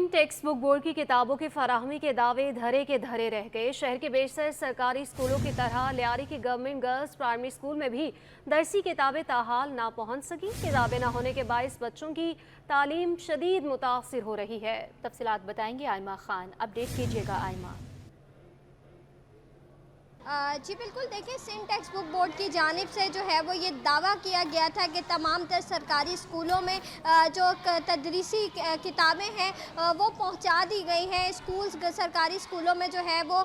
Sindh text book board की किताबों की फराहमी के दावे धरे के धरे रह गए। शहर के बेशतर सरकारी स्कूलों की तरह लियारी की गवर्नमेंट गर्ल्स प्राइमरी स्कूल में भी दरसी किताबें ताहाल ना पहुंच सकी। किताबें ना होने के बायस बच्चों की तालीम शदीद मुतासिर हो रही है। तफसीलात बताएंगे आयमा खान। अपडेट कीजिएगा आयमा। जी बिल्कुल, देखिए सिंध टेक्स्ट बुक बोर्ड की जानिब से जो है वो ये दावा किया गया था कि तमाम तर सरकारी स्कूलों में जो तदरीसी किताबें हैं वो पहुंचा दी गई हैं। सरकारी स्कूलों में जो है वो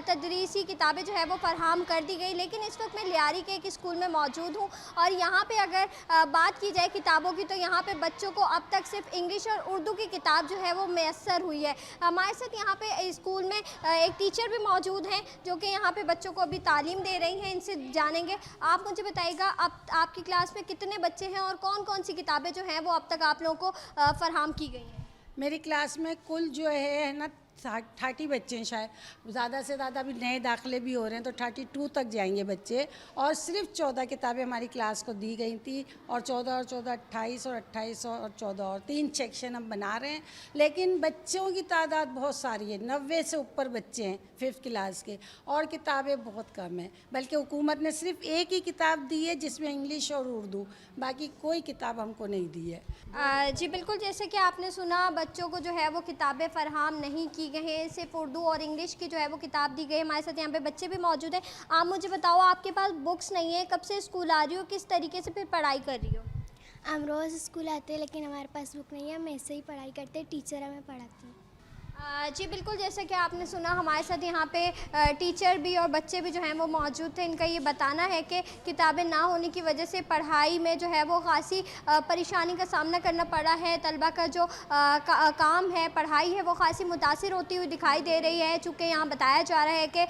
तदरीसी किताबें जो है वो फराहम कर दी गई। लेकिन इस वक्त मैं लियारी के एक स्कूल में मौजूद हूँ और यहाँ पे अगर बात की जाए किताबों की तो यहाँ पे बच्चों को अब तक सिर्फ इंग्लिश और उर्दू की किताब जो है वो मैसर हुई है। हमारे साथ यहाँ पे स्कूल में एक टीचर भी मौजूद हैं जो कि यहाँ पे बच्चों को अभी तालीम दे रही हैं। इनसे जानेंगे। आप मुझे बताइएगा, अब आपकी क्लास में कितने बच्चे हैं और कौन कौन सी किताबें जो हैं वो अब तक आप लोगों को फराहम की गई हैं? मेरी क्लास में कुल जो है ना 30 बच्चे हैं। शायद ज़्यादा से ज़्यादा अभी नए दाखिले भी हो रहे हैं तो 32 तक जाएंगे बच्चे। और सिर्फ 14 किताबें हमारी क्लास को दी गई थी और 14 और 14 28 और 28 और 14 और 3 सेक्शन हम बना रहे हैं। लेकिन बच्चों की तादाद बहुत सारी है, 90 से ऊपर बच्चे हैं 5th क्लास के और किताबें बहुत कम हैं। बल्कि हुकूमत ने सिर्फ एक ही किताब दी है जिसमें इंग्लिश और उर्दू, बाकी कोई किताब हमको नहीं दी है। जी बिल्कुल, जैसे कि आपने सुना बच्चों को जो है वो किताबें फराहम नहीं की गई हैं, सिर्फ उर्दू और इंग्लिश की जो है वो किताब दी गई। हमारे साथ यहाँ पे बच्चे भी मौजूद हैं। आप मुझे बताओ, आपके पास बुक्स नहीं है, कब से स्कूल आ रही हो, किस तरीके से फिर पढ़ाई कर रही हो? हम रोज़ स्कूल आते हैं लेकिन हमारे पास बुक नहीं है। हम ऐसे ही पढ़ाई करते हैं, टीचर हमें पढ़ाती हैं। जी बिल्कुल, जैसे कि आपने सुना हमारे साथ यहाँ पे टीचर भी और बच्चे भी जो हैं वो मौजूद थे। इनका ये बताना है कि किताबें ना होने की वजह से पढ़ाई में जो है वो खासी परेशानी का सामना करना पड़ा है। तलबा का जो काम है, पढ़ाई है, वो खासी मुतासिर होती हुई दिखाई दे रही है। चूँकि यहाँ बताया जा रहा है कि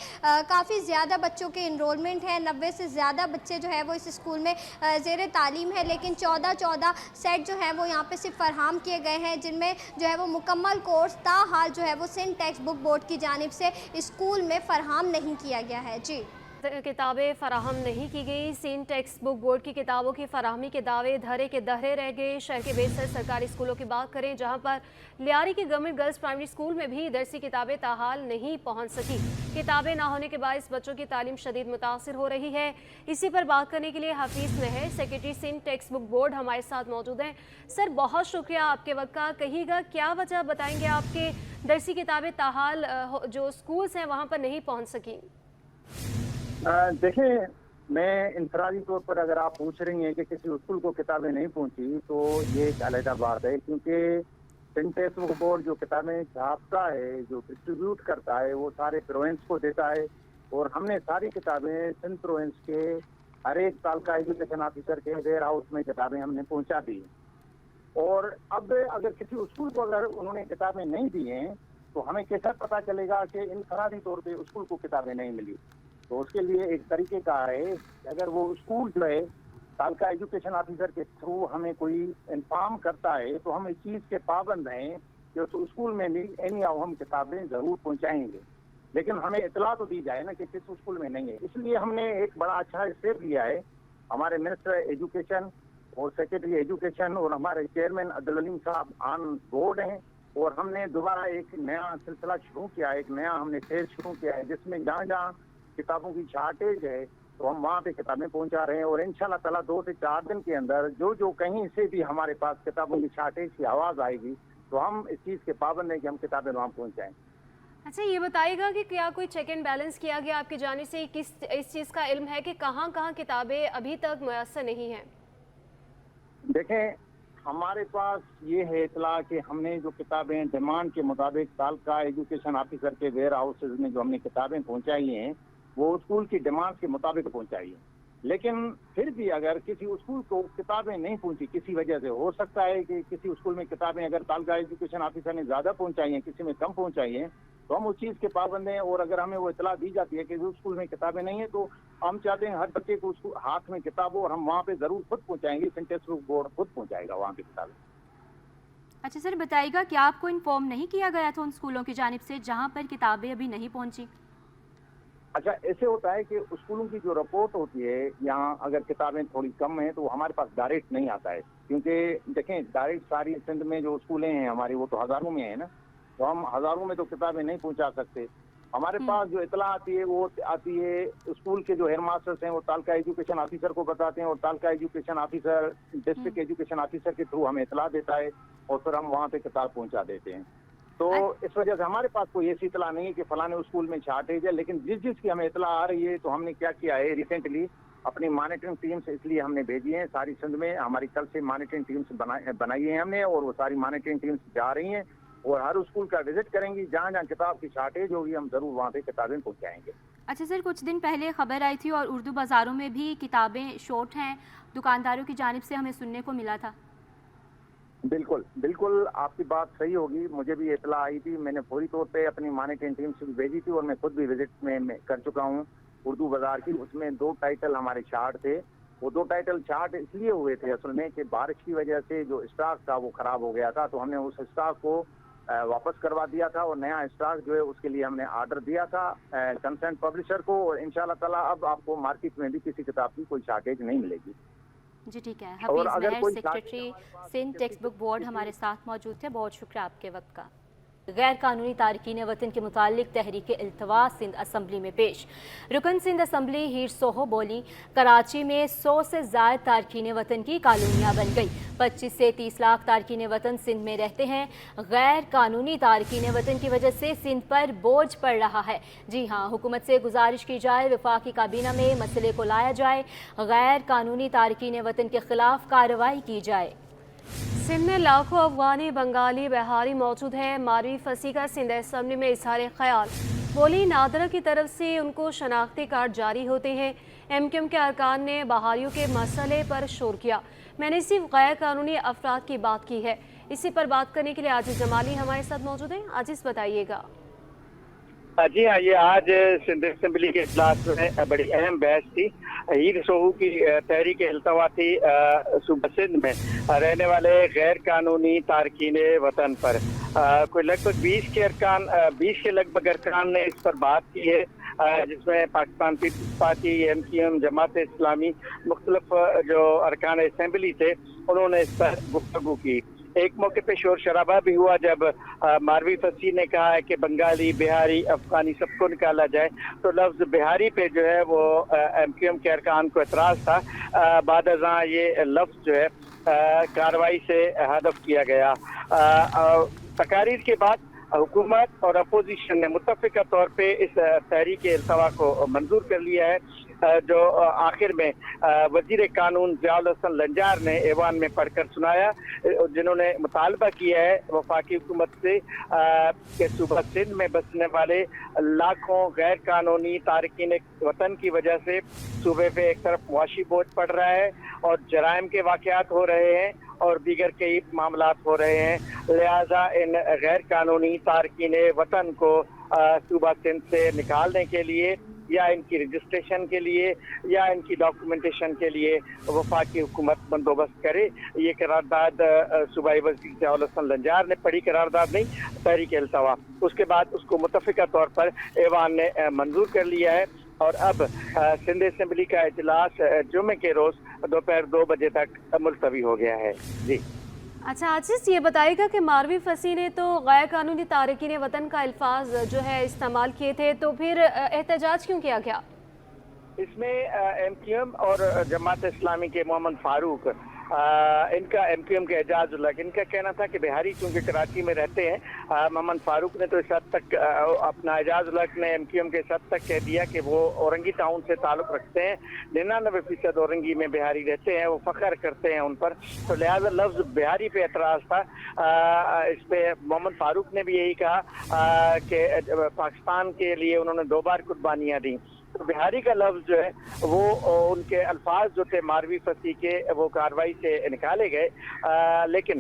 काफ़ी ज़्यादा बच्चों के इनरोलमेंट है, 90 से ज़्यादा बच्चे जो है वो इस स्कूल में ज़ेर तालीम है। लेकिन 14 सेट जो है वो यहाँ पर सिर्फ फराहम किए गए हैं, जिनमें जो है वो मुकम्मल कोर्स ताहाल जो है वो सिंध टेक्स्ट बुक बोर्ड की जानिब से स्कूल में फराहम नहीं किया गया है। जी, किताबें फराहम नहीं की गई। सिंध टेक्स्ट बुक बोर्ड की किताबों की फराहमी के दावे धरे के धरे रह गए। शहर के बेशतर सरकारी स्कूलों की बात करें, जहां पर लियारी की गवर्नमेंट गर्ल्स प्राइमरी स्कूल में भी दरसी किताबें ताहाल नहीं पहुंच सकी। किताबें ना होने के बायस बच्चों की तालीम शदीद मुतासिर हो रही है। इसी पर बात करने के लिए Hafiz Mahar, secretary Sindh text book board, हमारे साथ मौजूद हैं। सर, बहुत शुक्रिया आपके वक्त का। कहिएगा, क्या वजह बताएंगे आपके दरसी किताबें ताहाल जो स्कूल्स हैं वहाँ पर नहीं पहुँच सकी? देखें, मैं इंफरादी तौर पर अगर आप पूछ रही हैं कि किसी स्कूल को किताबें नहीं पहुंची तो ये एक अलग बात है, क्योंकि सिंध टेक्स्ट बुक बोर्ड जो किताबें छापता है, जो डिस्ट्रीब्यूट करता है, वो सारे प्रोविंस को देता है। और हमने सारी किताबें सिंध प्रोविंस के हर एक साल का एजुकेशन ऑफिसर के वेयर हाउस में किताबें हमने पहुंचा दी। और अब अगर किसी स्कूल को अगर उन्होंने किताबें नहीं दी हैं तो हमें कैसा पता चलेगा कि इंफरादी तौर पर स्कूल को किताबें नहीं मिली? तो उसके लिए एक तरीके का है, अगर वो स्कूल जो है साल का एजुकेशन ऑफिसर के थ्रू हमें कोई इन्फॉर्म करता है तो हम इस चीज़ के पाबंद हैं कि उस स्कूल में भी एनी हाउ हम किताबें ज़रूर पहुंचाएंगे। लेकिन हमें इतला तो दी जाए ना कि किस स्कूल में नहीं है। इसलिए हमने एक बड़ा अच्छा स्टेप लिया है। हमारे मिनिस्टर एजुकेशन और सेक्रेटरी एजुकेशन और हमारे चेयरमैन अब्दुल अलीम साहब ऑन बोर्ड हैं और हमने दोबारा एक नया सिलसिला शुरू किया है, एक नया हमने फेज शुरू किया है, जिसमें जहाँ जहाँ किताबों की शार्टेज है तो हम वहाँ पे किताबें पहुँचा रहे हैं। और इंशाल्लाह ताला 2 से 4 दिन के अंदर जो कहीं से भी हमारे पास किताबों की शार्टेज की आवाज़ आएगी तो हम इस चीज़ के पाबंद हैं कि हम किताबें वहाँ पहुँचाएँ। अच्छा, ये बताइएगा कि क्या कोई चेक एंड बैलेंस किया गया आपकी जानिब से? इस चीज़ का इल्म है कि कहाँ कहाँ किताबें अभी तक मुयस्सर नहीं हैं? देखें, हमारे पास ये है इतला कि हमने जो किताबें डिमांड के मुताबिक साल का एजुकेशन ऑफिसर के वेयर हाउसेज में जो हमने किताबें पहुंचाई हैं वो स्कूल की डिमांड के मुताबिक पहुंचाई है। लेकिन फिर भी अगर किसी स्कूल को किताबें नहीं पहुंची किसी वजह से, हो सकता है कि किसी स्कूल में किताबें अगर साल का एजुकेशन ऑफिसर ने ज़्यादा पहुंचाई हैं, किसी में कम पहुंचाई हैं, तो हम उस चीज़ के पाबंद हैं। और अगर हमें वो इतला दी जाती है कि उस स्कूल में किताबें नहीं है तो हम चाहते हैं हर बच्चे को उसको हाथ में किताब हो और हम वहाँ पे ज़रूर खुद पहुँचाएंगे। सिंध टेक्स्ट बुक बोर्ड खुद पहुँचाएगा वहाँ पे किताबें। अच्छा सर, बताइएगा, क्या आपको इन्फॉर्म नहीं किया गया था उन स्कूलों की जानिब से जहाँ पर किताबें अभी नहीं पहुँची? अच्छा, ऐसे होता है कि स्कूलों की जो रिपोर्ट होती है, यहाँ अगर किताबें थोड़ी कम हैं तो हमारे पास डायरेक्ट नहीं आता है, क्योंकि देखें डायरेक्ट सारी सिंध में जो स्कूलें हैं हमारी वो तो हज़ारों में है ना। तो हम हजारों में तो किताबें नहीं पहुंचा सकते। हमारे पास जो इतला आती है वो आती है स्कूल के जो हेड मास्टर्स हैं, वो तालका एजुकेशन ऑफिसर को बताते हैं, और taluka education officer district education officer के थ्रू हमें इतला देता है, और फिर हम वहाँ पे किताब पहुंचा देते हैं। तो इस वजह से हमारे पास कोई ऐसी इतला नहीं है कि फलाने स्कूल में शॉर्टेज है, लेकिन जिस की हमें इतला आ रही है, तो हमने क्या किया है, रिसेंटली अपनी मॉनिटरिंग टीम्स इसलिए हमने भेजी हैं सारी सिंध में। हमारी कल से मॉनिटरिंग टीम्स बनाई है हमने, और वो सारी मॉनिटरिंग टीम्स जा रही हैं और हर स्कूल का विजिट करेंगी। जहाँ जहाँ किताब की शॉर्टेज होगी हम जरूर वहाँ पे किताबें पहुँचाएंगे। अच्छा सर, कुछ दिन पहले खबर आई थी और उर्दू बाज़ारों में भी किताबें शॉर्ट हैं, दुकानदारों की जानिब से हमें सुनने को मिला था। बिल्कुल बिल्कुल, आपकी बात सही होगी, मुझे भी इतला आई थी। मैंने फौरी तौर पे अपनी मॉनिटरिंग टीम से भी भेजी थी, और मैं खुद भी विजिट में कर चुका हूँ उर्दू बाजार की। उसमें 2 टाइटल हमारे शार्ट थे। वो 2 टाइटल शार्ट इसलिए हुए थे असल में कि बारिश की वजह से जो स्टॉक था वो खराब हो गया था, तो हमने उस स्टॉक को वापस करवा दिया था, और नया स्टॉक जो है उसके लिए हमने ऑर्डर दिया था कंसर्न पब्लिशर को, और इंशाल्लाह ताला अब आपको मार्केट में भी किसी किताब की कोई शॉर्टेज नहीं मिलेगी। जी ठीक है। और हफीज़ अगर महर, कोई secretary Sindh text book board हमारे साथ मौजूद थे, बहुत शुक्रिया आपके वक्त का। गैर कानूनी तारकीन वतन के मुतालिक तहरीक इल्तवा सिंध असम्बली में पेश। रुकन सिंध असम्बली हीर सोहो बोली, कराची में 100 से ज़ायद तारकीन वतन की कॉलोनियाँ बन गई। 25 से 30 लाख तारकीन वतन सिंध में रहते हैं। गैर कानूनी तारकीन वतन की वजह से सिंध पर बोझ पड़ रहा है। जी हाँ, हुकूमत से गुजारिश की जाए वफाकी काबीना में मसले को लाया जाए, गैर कानूनी तारकीन वतन के खिलाफ कार्रवाई की जाए। सिंध में लाखों अफगानी, बंगाली, बिहारी मौजूद हैं। मारवी फसी का सिंध असम्बली में इजहार ख्याल, बोली नादरा की तरफ से उनको शनाख्ती कार्ड जारी होते हैं। MQM के अरकान ने बहारियों के मसले पर शोर किया। मैंने सिर्फ गैर कानूनी अफराद की बात की है। इसी पर बात करने के लिए आजिज़ जमाली हमारे साथ मौजूद हैं। आजिज़ बताइएगा। जी हाँ, ये आज सिंध असम्बली के इजलास में बड़ी अहम बहस थी। हीर सोहू की तहरीक इल्तवा थी सूबा सिंध में रहने वाले गैर कानूनी तारकीन वतन पर। कोई लगभग 20 के लगभग अरकान ने इस पर बात की है, जिसमें Pakistan peoples party, MQM, Jamaat Islami, मुख्तलिफ जो अरकान असम्बली थे, उन्होंने इस पर गुफ्तगू की। एक मौके पे शोर शराबा भी हुआ जब मारवी फसी ने कहा है कि बंगाली, बिहारी, अफगानी सबको निकाला जाए, तो लफ्ज़ बिहारी पे जो है वो MQM के अरकान को एतराज़ था। बाद अज़ां ये लफ्ज़ जो है कार्रवाई से हदफ किया गया। तकारीर के बाद हुकूमत और अपोजिशन ने मुत्तफ़िका तौर पे इस तहरीक इल्तवा को मंजूर कर लिया है, जो आखिर में वज़ीर कानून ज़ियाउल हसन लंजार ने ऐवान में पढ़कर सुनाया, जिन्होंने मुतालबा किया है वफाकी हुकूमत से कि सूबा सिंध में बसने वाले लाखों गैर कानूनी तारकीन वतन की वजह से सूबे पे एक तरफ मुआशी बोझ पड़ रहा है और जराइम के वाक़यात हो रहे हैं और दीगर कई मामलात हो रहे हैं। लिहाजा इन गैर कानूनी तारकीन वतन को सूबा सिंध से निकालने के लिए या इनकी रजिस्ट्रेशन के लिए या इनकी डॉक्यूमेंटेशन के लिए वफाकी हुकूमत बंदोबस्त करे। ये करारदाद सूबाई वज़ीर ज़ियाउल हसन लंजार ने पढ़ी, करारदाद नहीं, तहरीक इल्तवा। उसके बाद उसको मुत्तफ़िका तौर पर ऐवान ने मंजूर कर लिया है और अब सिंध असम्बली का इजलास जुमे के रोज़ दोपहर 2 बजे तक मुलतवी हो गया है। जी अच्छा आजिज़, ये बताइएगा कि मारवी फसी ने तो गैर कानूनी तारकीन वतन का अल्फाज जो है इस्तेमाल किए थे, तो फिर एहतजाज क्यों किया गया? इसमें MQM और जमात इस्लामी के मोहम्मद फारूक, इनका MQM के एजाज उल्लाह, इनका कहना था कि बिहारी चूँकि कराची में रहते हैं, मोहम्मद फारूक ने तो इस हद तक अपना एजाज उल्लाह ने MQM के इस हद तक कह दिया कि वो औरंगी टाउन से ताल्लुक़ रखते हैं, 99% औरंगी में बिहारी रहते हैं, वो फ़ख्र करते हैं उन पर, तो लिहाजा लफ्ज़ बिहारी पे एतराज़ था। इस पर मोहम्मद फारूक ने भी यही कहा कि पाकिस्तान के लिए उन्होंने 2 बार कुर्बानियाँ दी, तो बिहारी का लफ्ज़ जो है वो उनके अल्फाज जो थे मारवी फसी के वो कार्रवाई से निकाले गए। लेकिन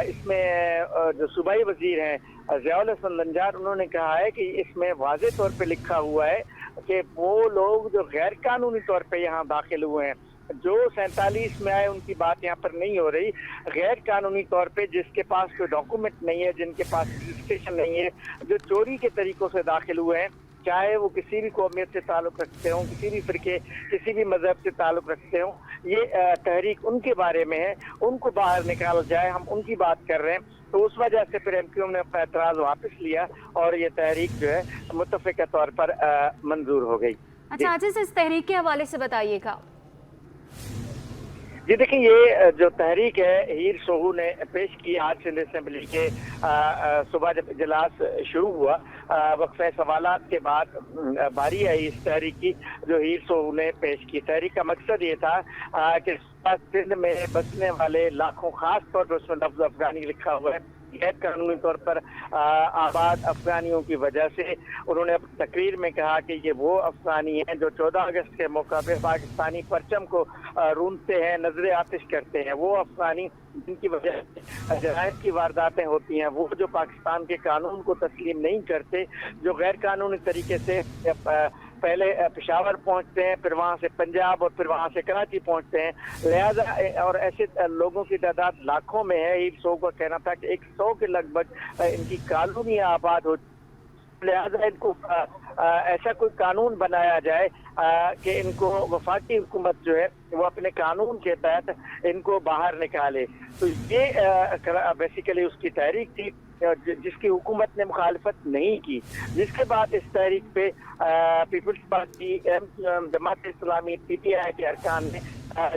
इसमें जो सूबाई वज़ीर हैं ज़ियाउल हसन लंजार, उन्होंने कहा है कि इसमें वाज़ेह तौर पे लिखा हुआ है कि वो लोग जो गैर कानूनी तौर पे यहाँ दाखिल हुए हैं, जो 47 में आए, उनकी बात यहाँ पर नहीं हो रही। गैर कानूनी तौर पे जिसके पास कोई डॉक्यूमेंट नहीं है, जिनके पास रजिस्ट्रेशन नहीं है, जो चोरी के तरीक़ों से दाखिल हुए हैं, चाहे वो किसी भी कौमियत से ताल्लुक़ रखते हों, किसी भी फ़िरके, किसी भी मज़हब से ताल्लुक़ रखते हों, ये तहरीक उनके बारे में है, उनको बाहर निकाला जाए, हम उनकी बात कर रहे हैं। तो उस वजह से फिर MQM ने अपना एतराज वापस लिया और ये तहरीक जो है मुत्तफ़िक़ा तौर पर मंजूर हो गई। अच्छा आजिज़, इस तहरीक के हवाले से बताइएगा। जी देखिए, ये जो तहरीक है हीर सोहू ने पेश की आज सिंध असेंबली के सुबह जब इजलास शुरू हुआ, वक्फे सवालात के बाद बारी आई इस तहरीक की जो हीर सोहू ने पेश की। तहरीक का मकसद ये था कि सिंध में बसने वाले लाखों, खास तौर पर उसमें लफ्ज़ अफगानी लिखा हुआ है, गैर कानूनी तौर पर आबाद अफगानियों की वजह से उन्होंने अपनी तकरीर में कहा कि ये वो अफगानी हैं जो 14 अगस्त के मौका पर पाकिस्तानी परचम को रूंधते हैं, नजर आतिश करते हैं, वो अफगानी जिनकी वजह से जराइम की वारदातें होती हैं, वो जो पाकिस्तान के कानून को तस्लीम नहीं करते, जो गैर कानूनी तरीके से पहले पेशावर पहुंचते हैं, फिर वहां से पंजाब और फिर वहां से कराची पहुंचते हैं। लिहाजा और ऐसे लोगों की तादाद लाखों में है। हीर सोहू का कहना था कि 100 के लगभग इनकी कॉलोनी आबाद हो, लिहाजा इनको ऐसा कोई कानून बनाया जाए कि इनको वफाकी हुकूमत जो है वो अपने कानून के तहत इनको बाहर निकाले। तो ये बेसिकली उसकी तहरीक थी जिसकी हुकूमत ने मुखालफत नहीं की, जिसके बाद इस तहरीक पे peoples party, Jamaat Islami, PTI के अरकान ने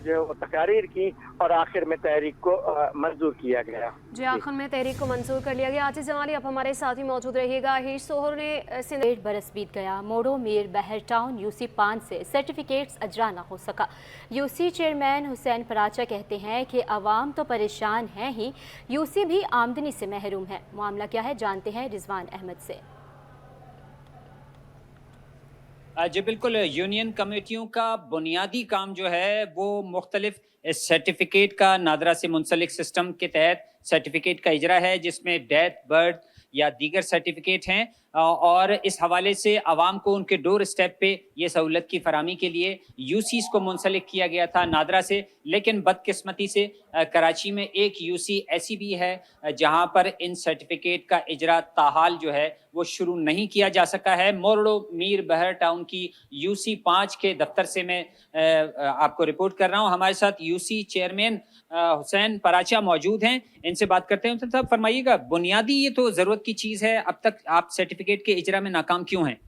जो तकारीर की और आखिर में तहरीक को मंजूर किया गया। जी, आखिर में तहरीक को मंजूर कर लिया गया। आजिज़ जमाली अब हमारे साथ ही मौजूद रहिएगा। हीर सोहू ने 1 बरस बीत गया, मोड़ो मीर बहर टाउन UC 5 से सर्टिफिकेट्स अजरा ना हो सका। UC चेयरमैन हुसैन पराचा कहते हैं कि अवाम तो परेशान है ही, UC भी आमदनी से महरूम है। मामला क्या है, जानते हैं रिजवान अहमद से। जी बिल्कुल, यूनियन कमेटियों का बुनियादी काम जो है वो मुख्तलिफ सर्टिफिकेट का नादरा से मुंसलिक सिस्टम के तहत सर्टिफिकेट का इजरा है, जिसमें डेथ, बर्थ या दीगर सर्टिफिकेट हैं, और इस हवाले से आवाम को उनके डोर स्टेप पे ये सहूलत की फरामी के लिए UCs को मुंसलिक किया गया था नादरा से। लेकिन बदकिस्मती से कराची में एक UC ऐसी भी है जहां पर इन सर्टिफिकेट का इजरा ताहाल जो है वो शुरू नहीं किया जा सका है। मोरडो मीर बहर टाउन की UC 5 के दफ्तर से मैं आपको रिपोर्ट कर रहा हूं। हमारे साथ UC चेयरमैन हुसैन पराचा मौजूद हैं, इनसे बात करते हैं। हुसैन साहब फरमाइएगा, बुनियादी ये तो ज़रूरत की चीज़ है, अब तक आप सर्टिफिकेट के इजरा में नाकाम क्यों हैं?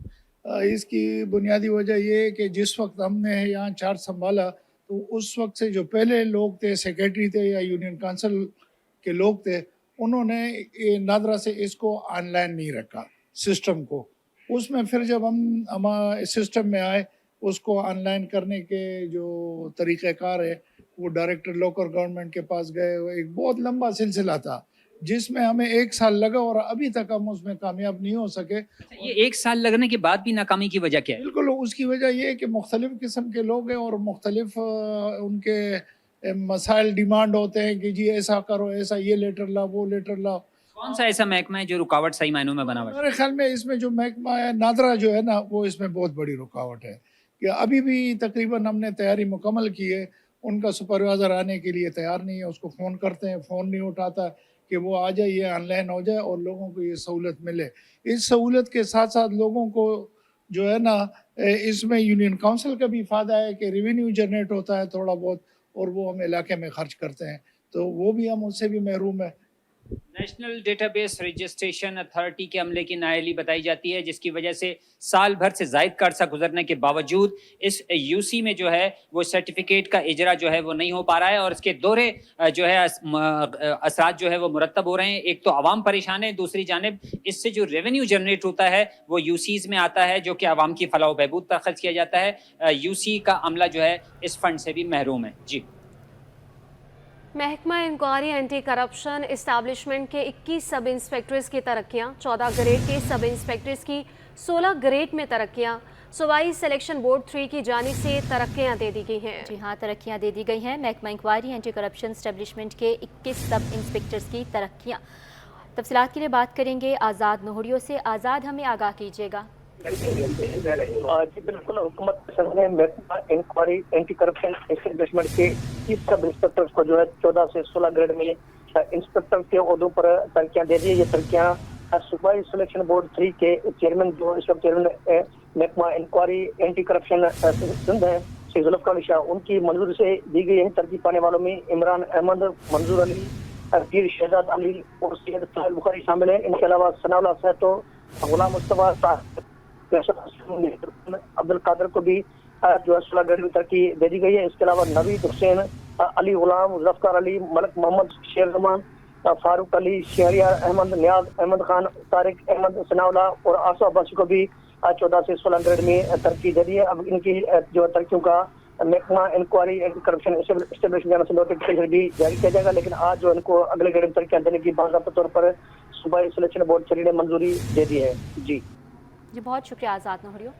इसकी बुनियादी वजह ये है कि जिस वक्त हमने यहाँ चार्ज संभाला तो उस वक्त से जो पहले लोग थे, सेक्रेटरी थे या यूनियन काउंसिल के लोग थे, उन्होंने नादरा से इसको ऑनलाइन नहीं रखा सिस्टम को। उसमें फिर जब हम हमारे सिस्टम में आए, उसको ऑनलाइन करने के जो तरीक़ेकार है वो डायरेक्टर लोकल गवर्नमेंट के पास गए। एक बहुत लंबा सिलसिला था जिसमें हमें 1 साल लगा और अभी तक हम उसमें कामयाब नहीं हो सके। ये 1 साल लगने के बाद भी नाकामी की वजह क्या है? बिल्कुल, उसकी वजह ये है कि मुख्तलिफ किस्म के लोग हैं और मुख्तलिफ उनके मसाइल डिमांड होते हैं कि जी ऐसा करो, ऐसा ये लेटर लाओ, वो लेटर लाओ। कौन सा ऐसा महकमा है जो रुकावट सही मायनों में बना हुआ है? मेरे ख्याल में इसमें जो महकमा है नादरा जो है ना, वो इसमें बहुत बड़ी रुकावट है कि अभी भी तकरीबन हमने तैयारी मुकम्मल की है, उनका सुपरवाइज़र आने के लिए तैयार नहीं है। उसको फ़ोन करते हैं, फ़ोन नहीं उठाता कि वो आ जाइए, ऑनलाइन हो जाए और लोगों को ये सहूलत मिले। इस सहूलत के साथ साथ लोगों को जो है ना, इसमें यूनियन काउंसिल का भी फ़ायदा है कि रेवेन्यू जनरेट होता है थोड़ा बहुत, और वो हम इलाके में खर्च करते हैं, तो वो भी हम उससे भी महरूम है। नेशनल डेटाबेस रजिस्ट्रेशन अथॉरिटी के अमले की नाअहली बताई जाती है, जिसकी वजह से साल भर से ज़ायद का अरसा गुजरने के बावजूद इस UC में जो है वो सर्टिफिकेट का इजरा जो है वो नहीं हो पा रहा है और इसके दोहरे जो है असरात जो है वो मुरतब हो रहे हैं। एक तो आवाम परेशान है, दूसरी जानिब इससे जो रेवेन्यू जनरेट होता है वो UCs में आता है जो कि आवाम की फलाह व बहबूद पर खर्च किया जाता है। UC का अमला जो है इस फंड से भी महरूम है। जी, महकमा इंक्वायरी एंटी करप्शन इस्टेब्लिशमेंट के 21 सब इंस्पेक्टर्स की तरक्कियां, 14 ग्रेड के सब इंस्पेक्टर्स की 16 ग्रेड में तरक्कियां, सूबाई सिलेक्शन बोर्ड 3 की जानिब से तरक्कियां दे दी गई हैं। जी हाँ, तरक्कियां दे दी गई हैं। महकमा इंक्वायरी एंटी करप्शन इस्टेब्लिशमेंट के 21 सब इंस्पेक्टर्स की तरक्कियां। तफसीलात के लिए बात करेंगे आज़ाद नोहड़ियों से। आज़ाद, हमें आगाह कीजिएगा। जी बिल्कुल, हुकूमत ने महकमा इंक्वायरी एंटी करप्शन एस्टेब्लिशमेंट के 30 सब इंस्पेक्टर्स को जो है 14 से 16 ग्रेड में इंस्पेक्टर के ओहदों पर तरक्कियां दे दी है। ये तरक्कियां सूबाई सिलेक्शन बोर्ड 3 के चेयरमैन जो इस वक्त चेयरमैन महकमा इंक्वायरी एंटी करप्शन सिंध है शेख जुल्फकार अली शाह, उनकी मंजूरी से दी गई है। तरक्की पाने वालों में इमरान अहमद, मंजूर अली, پیر شہزاد علی اور سید سہیل بخاری شامل ہیں. ان کے علاوہ ثناء اللہ صاحب، غلام مصطفیٰ عبد القادر کو بھی جو ہے 16 گریڈ میں ترقی دے دی گئی ہے. اس کے علاوہ نوید حسین، علی غلام، ذوالفقار علی، ملک محمد، شیر زمان، فاروق علی، شہریار احمد، نیاز احمد خان، طارق احمد، ثناء اللہ اور آصف عباسی کو بھی 14 سے 16 گریڈ میں ترقی دے دی ہے. اب ان کی جو ترقیوں کا محکمہ انکوائری اینڈ کرپشن اسٹیبلشمنٹ سے نوٹیفکیشن بھی جاری کیا جائے گا، لیکن آج جو ان کو اگلے گریڈ میں ترقیاں دینے کی باضابطہ طور پر صوبائی سلیکشن بورڈ چلی نے منظوری دے دی ہے. جی بہت شکریہ آزاد نوہریو.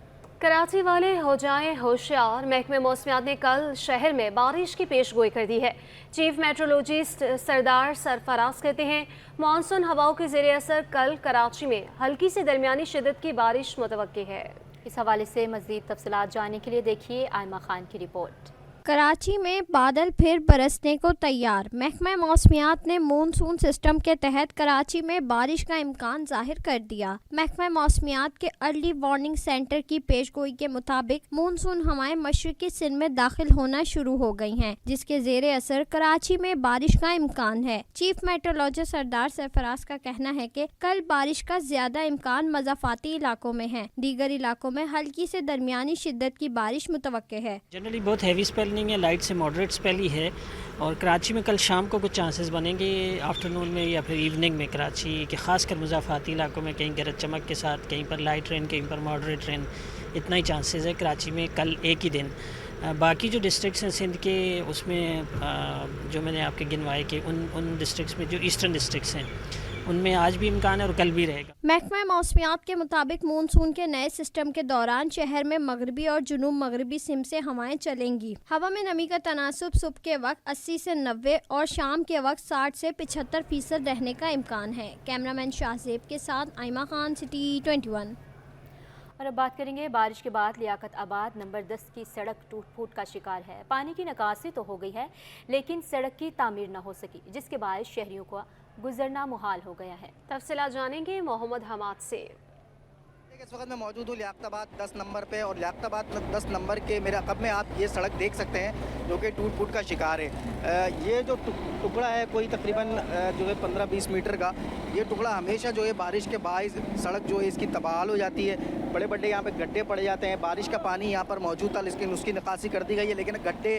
کراچی والے ہو جائیں ہوشیار، محکمہ موسمیات نے کل شہر میں بارش کی پیش گوئی کر دی ہے. چیف میٹرولوجسٹ سردار سرفراز کہتے ہیں مانسون ہواؤں کے زیر اثر کل کراچی میں ہلکی سے درمیانی شدت کی بارش متوقع ہے. اس حوالے سے مزید تفصیلات جاننے کے لیے دیکھیے آئمہ خان کی رپورٹ. کراچی میں بادل پھر برسنے کو تیار. محکمہ موسمیات نے مونسون سسٹم کے تحت کراچی میں بارش کا امکان ظاہر کر دیا. محکمہ موسمیات کے ارلی وارننگ سینٹر کی پیش گوئی کے مطابق مونسون ہوائیں مشرقی سندھ میں داخل ہونا شروع ہو گئی ہیں، جس کے زیر اثر کراچی میں بارش کا امکان ہے. چیف میٹرولوجسٹ سردار سرفراز کا کہنا ہے کہ کل بارش کا زیادہ امکان مضافاتی علاقوں میں ہے. دیگر علاقوں میں ہلکی سے درمیانی شدت کی بارش متوقع ہے. جنرلی بہت ہیوی اسپیل ہے، لائٹ سے ماڈریٹ اسپیل ہی ہے، اور کراچی میں کل شام کو کچھ چانسز بنیں گے آفٹرنون میں یا پھر ایوننگ میں. کراچی کے خاص کر مضافاتی علاقوں میں کہیں گرج چمک کے ساتھ، کہیں پر لائٹ رین، کہیں پر ماڈریٹ رین، اتنا ہی چانسز ہے کراچی میں کل ایک ہی دن. باقی جو ڈسٹرکٹس ہیں سندھ کے، اس میں جو میں نے آپ کے گنوائے کہ ان ڈسٹرکٹس میں جو ایسٹرن ڈسٹرکٹس ہیں ان میں آج بھی امکان ہے اور کل بھی رہے گا. محکمہ موسمیات کے مطابق مونسون کے نئے سسٹم کے دوران شہر میں مغربی اور جنوب مغربی سمت سے ہوائیں چلیں گی. ہوا میں نمی کا تناسب صبح کے وقت 80 سے 90 اور شام کے وقت 60 سے 75% رہنے کا امکان ہے. کیمرامین شاہ زیب کے ساتھ آئمہ خان، سٹی 21. اور اب بات کریں گے بارش کے بعد لیاقت آباد نمبر 10 کی سڑک ٹوٹ پھوٹ کا شکار ہے. پانی کی نکاسی تو ہو گئی ہے لیکن سڑک کی تعمیر نہ ہو سکی، جس کے باعث شہریوں کو گزرنا محال ہو گیا ہے. تفصیلات جانیں گے محمد حماد سے. اس وقت میں موجود ہوں لیاقت آباد 10 نمبر پہ، اور لیاقت آباد 10 نمبر کے میرے عقب میں آپ یہ سڑک دیکھ سکتے ہیں جو کہ ٹوٹ پھوٹ کا شکار ہے. یہ جو ٹکڑا ہے کوئی تقریباً جو ہے 15-20 میٹر کا، یہ ٹکڑا ہمیشہ جو ہے بارش کے باعث سڑک جو ہے اس کی تباہل ہو جاتی ہے. بڑے بڑے یہاں پہ گڈھے پڑے جاتے ہیں. بارش کا پانی یہاں پر موجود تھا لیکن اس کی نکاسی کر دی گئی ہے، لیکن گڈھے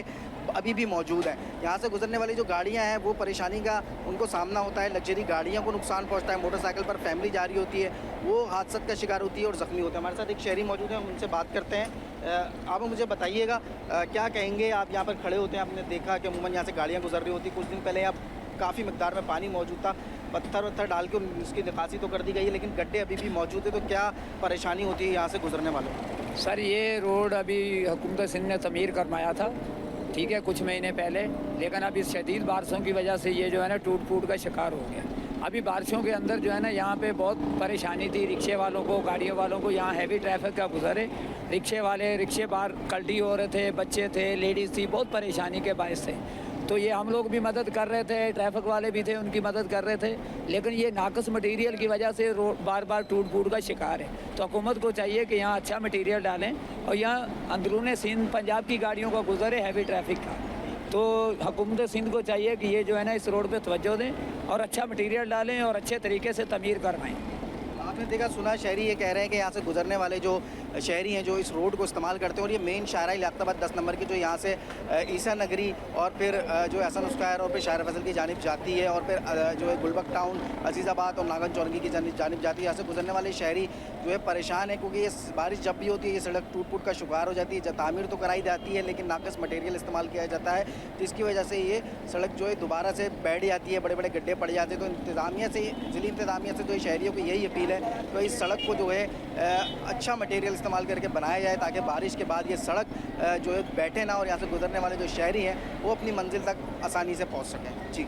ابھی بھی موجود ہیں. یہاں سے گزرنے والی جو گاڑیاں ہیں وہ پریشانی کا ان کو سامنا ہوتا ہے. لگژری گاڑیوں کو نقصان پہنچتا ہے، موٹر سائیکل پر فیملی جاری ہوتی ہے وہ حادثات کا شکار ہوتی ہے اور زخمی ہوتے ہیں. ہمارے ساتھ ایک شہری موجود ہیں، ہم ان سے بات کرتے ہیں. آپ مجھے بتائیے گا کیا کہیں گے؟ آپ یہاں پر کھڑے ہوتے ہیں، آپ نے دیکھا کہ عموماً یہاں سے گاڑیاں گزر رہی ہوتی. کچھ دن پہلے اب کافی مقدار میں پانی موجود تھا، پتھر ڈال کے اس کی نکاسی تو کر دی گئی ہے لیکن گڈھے ابھی بھی موجود ہیں. تو کیا پریشانی ہوتی ہے یہاں سے گزرنے والوں کو؟ سر یہ روڈ ابھی حکومت سندھ نے تعمیر کروایا تھا، ٹھیک ہے، کچھ مہینے پہلے، لیکن اب اس شدید بارشوں کی وجہ سے یہ جو ہے نا ٹوٹ پھوٹ کا شکار ہو گیا. ابھی بارشوں کے اندر جو ہے نا یہاں پہ بہت پریشانی تھی رکشے والوں کو، گاڑیوں والوں کو. یہاں ہیوی ٹریفک کا گزرے، رکشے والے رکشے باہر کلٹی ہو رہے تھے، بچے تھے، لیڈیز تھی، بہت پریشانی کے باعث سے. تو یہ ہم لوگ بھی مدد کر رہے تھے، ٹریفک والے بھی تھے ان کی مدد کر رہے تھے، لیکن یہ ناقص مٹیریل کی وجہ سے روڈ بار بار ٹوٹ پھوٹ کا شکار ہے. تو حکومت کو چاہیے کہ یہاں اچھا مٹیریل ڈالیں اور یہاں اندرون سندھ پنجاب کی گاڑیوں کا گزرے ہیوی ٹریفک کا. تو حکومت سندھ کو چاہیے کہ یہ جو ہے نا اس روڈ پہ توجہ دیں اور اچھا مٹیریل ڈالیں اور اچھے طریقے سے تعمیر کروائیں. آپ نے دیکھا سنا شہری یہ کہہ رہے ہیں کہ یہاں سے گزرنے والے جو شہری ہیں جو اس روڈ کو استعمال کرتے ہیں، اور یہ مین شاہراہ لیاقت آباد 10 نمبر کی جو یہاں سے عیسیٰ نگری اور پھر جو احسن اسکوائر اور پھر شاعر فضل کی جانب جاتی ہے، اور پھر جو ہے گلبرگ ٹاؤن، عزیز آباد اور ناگن چورنگی کی جانب جاتی ہے. یہاں سے گزرنے والے شہری جو ہے پریشان ہے کیونکہ یہ بارش جب بھی ہوتی ہے یہ سڑک ٹوٹ پھوٹ کا شکار ہو جاتی ہے. تعمیر تو کرائی جاتی ہے لیکن ناقص مٹیریل استعمال کیا جاتا ہے، جس کی وجہ سے یہ سڑک جو ہے دوبارہ سے بیٹھ جاتی ہے، بڑے بڑے گڈھے پڑ جاتے ہیں. تو انتظامیہ سے، ضلعی انتظامیہ سے جو شہریوں کی یہی اپیل ہے تو اس سڑک کو جو ہے اچھا مٹیریل استعمال کر کے بنایا جائے تاکہ بارش کے بعد یہ سڑک جو ہے بیٹھے نہ، اور یہاں سے گزرنے والے جو شہری ہیں وہ اپنی منزل تک آسانی سے پہنچ سکیں. جی.